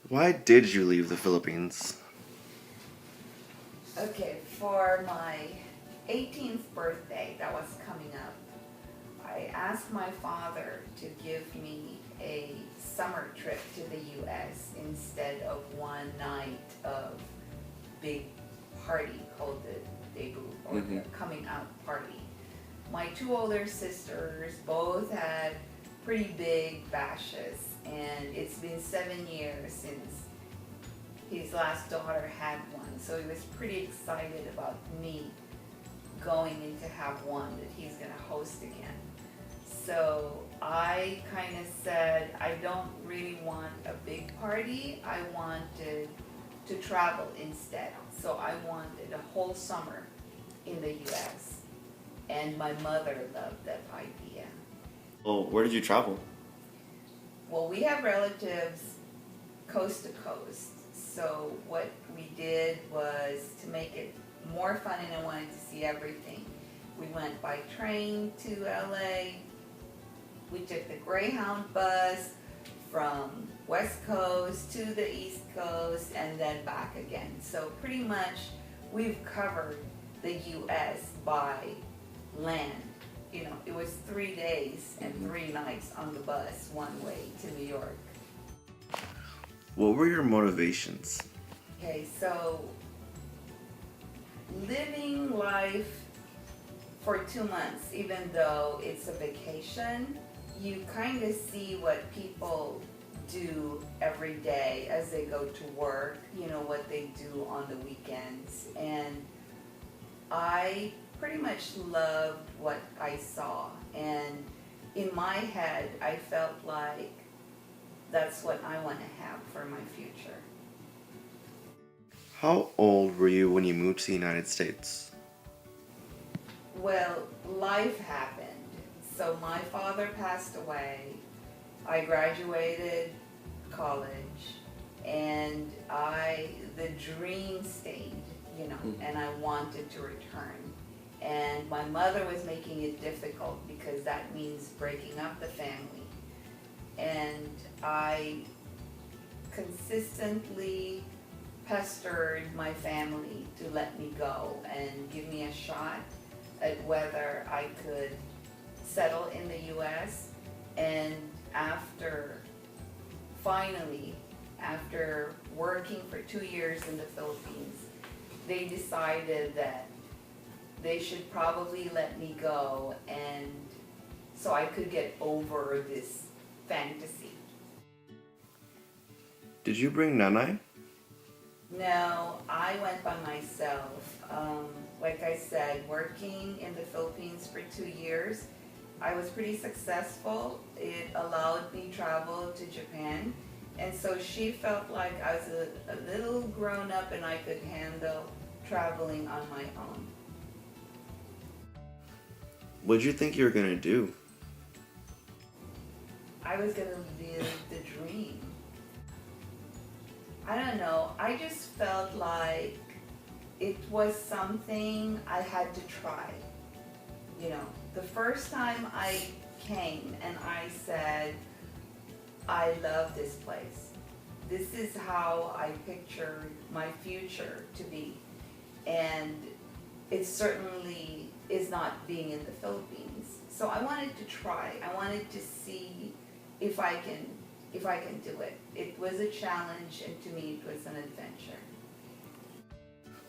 Why did you leave the Philippines? Okay, for my 18th birthday that was coming up, I asked my father to give me a summer trip to the US instead of one night of big party called the debut or the coming out party. My two older sisters both had pretty big bashes, and it's been 7 years since his last daughter had one, so he was pretty excited about me going in to have one that he's going to host again. So I kind of said, I don't really want a big party. I wanted to travel instead. So I wanted a whole summer in the US. And my mother loved that idea. Well, where did you travel? Well, we have relatives coast to coast. So what we did was to make it more fun, and I wanted to see everything. We went by train to LA. We took the Greyhound bus from West Coast to the East Coast and then back again. So pretty much we've covered the US by land. You know, it was 3 days and 3 nights on the bus one way to New York. What were your motivations? Okay, so living life for 2 months, even though it's a vacation, you kind of see what people do every day as they go to work, you know, what they do on the weekends. And I pretty much loved what I saw. And in my head, I felt like that's what I want to have for my future. How old were you when you moved to the United States? Well, life happened. So my father passed away. I graduated college, and the dream stayed, you know, and I wanted to return. And my mother was making it difficult because that means breaking up the family. And I consistently pestered my family to let me go and give me a shot at whether I could settle in the US. And finally, after working for 2 years in the Philippines, they decided that they should probably let me go, and so I could get over this fantasy. Did you bring Nanay? No, I went by myself. Like I said, working in the Philippines for 2 years, I was pretty successful. It allowed me travel to Japan, and so she felt like I was a little grown up and I could handle traveling on my own. What did you think you were gonna do? I was gonna live the dream. I don't know, I just felt like it was something I had to try. You know, the first time I came and I said, I love this place. This is how I pictured my future to be. And it certainly is not being in the Philippines. So I wanted to try. I wanted to see if I can do it. It was a challenge, and to me it was an adventure.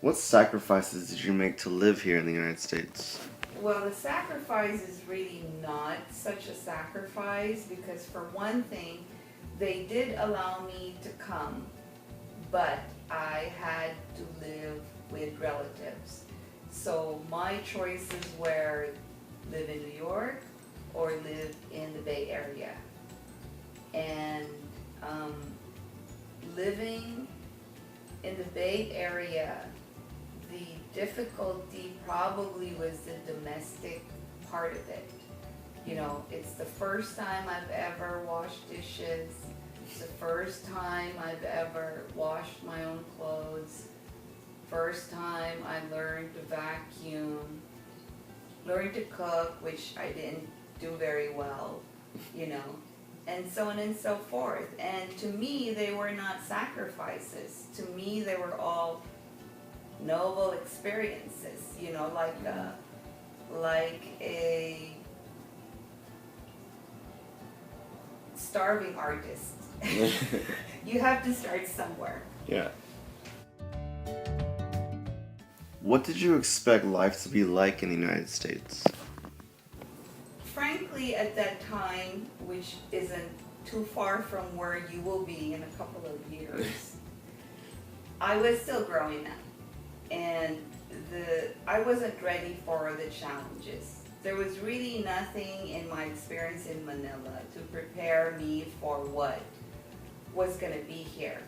What sacrifices did you make to live here in the United States? Well, the sacrifice is really not such a sacrifice because, for one thing, they did allow me to come, but I had to live with relatives. So my choices were live in New York or live in the Bay Area. And living in the Bay Area, the difficulty probably was the domestic part of it. You know, it's the first time I've ever washed dishes. It's the first time I've ever washed my own clothes. First time I learned to vacuum. Learned to cook, which I didn't do very well, you know. and so on and so forth. And to me, they were not sacrifices. To me, they were all noble experiences, like a starving artist. You have to start somewhere. Yeah. What did you expect life to be like in the United States? Frankly, at that time, which isn't too far from where you will be in a couple of years, I was still growing up, and I wasn't ready for the challenges. There was really nothing in my experience in Manila to prepare me for what was going to be here.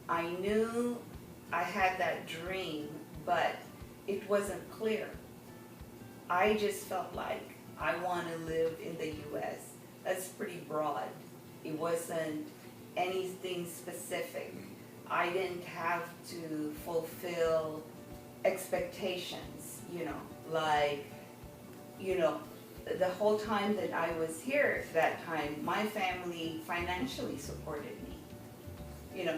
I knew I had that dream, but it wasn't clear. I just felt like I want to live in the US. That's pretty broad. It wasn't anything specific. I didn't have to fulfill expectations, the whole time that I was here, that time, my family financially supported me.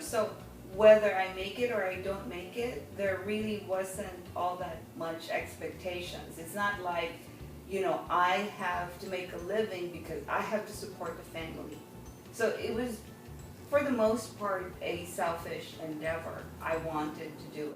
So whether I make it or I don't make it, there really wasn't all that much expectations. It's not like, I have to make a living because I have to support the family. So it was, for the most part, a selfish endeavor. I wanted to do